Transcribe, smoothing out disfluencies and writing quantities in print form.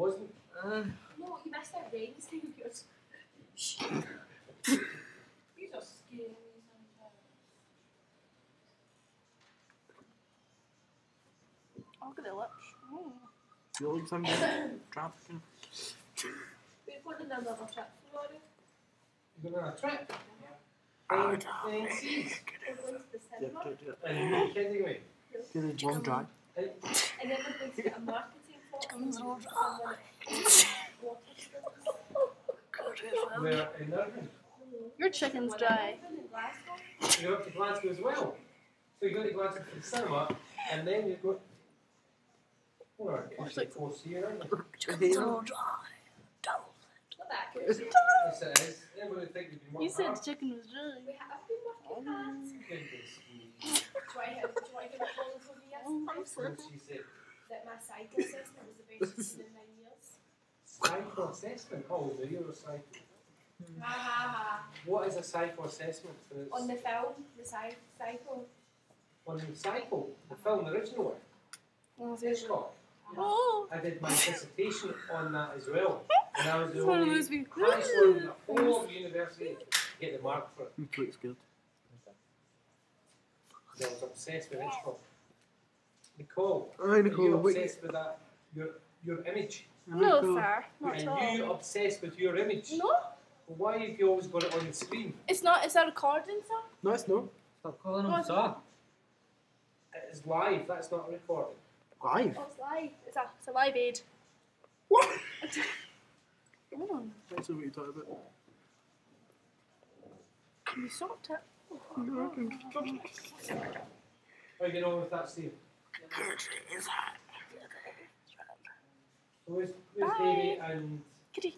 wasn't. No, you missed that Rain's thing of yours. These are scary. Oh, look at the lips. Oh. You look something trafficking. We're going on another trip, Florida. You're going on a trip? Oh, We're going to the cinema. And you kidding me? Get a long drive. And then we're going to get a marketing talk from someone We're in Irvine. Your chicken's dry. You're up to Glasgow as well. So you go to Glasgow for the cinema, and then you go. Well, it's like 4th year, isn't it? Chicken's all dry. Not that good. Yes, it is. Everybody think you've been You working said hard. chicken was dry. I've been working hard. Goodness me. Do I give a call for me yesterday? What she said. That my cycle assessment was the best she's seen in 9 years. Psycho assessment? How old are you? A psycho? Ha ha ha. What is a psycho assessment? On the film, the cycle. On the Psycho, the film, the original one. Oh, Hitchcock. oh. I did my dissertation on that as well. And I was the It's one of only those big- high scorer in the whole of university to get the mark for it. I'm pretty scared. I was obsessed with Hitchcock. Nicole, Hi, are Nicole. you Wait. obsessed with that? Your image? No, Nicole. sir. Not at Are you all. obsessed with your image? No, Well, why have you always got it on the screen? it's not. It's a recording, sir. No, it's not. Stop calling No, him it's sir. not. It is live, that's not a recording. Live. Oh, it's live. It's a live aid. What? Come on. That's what you're talking about. You stopped it. No, I can. How are you getting on with that, Steve? It's hot. So where's Bye. Davey and Kitty.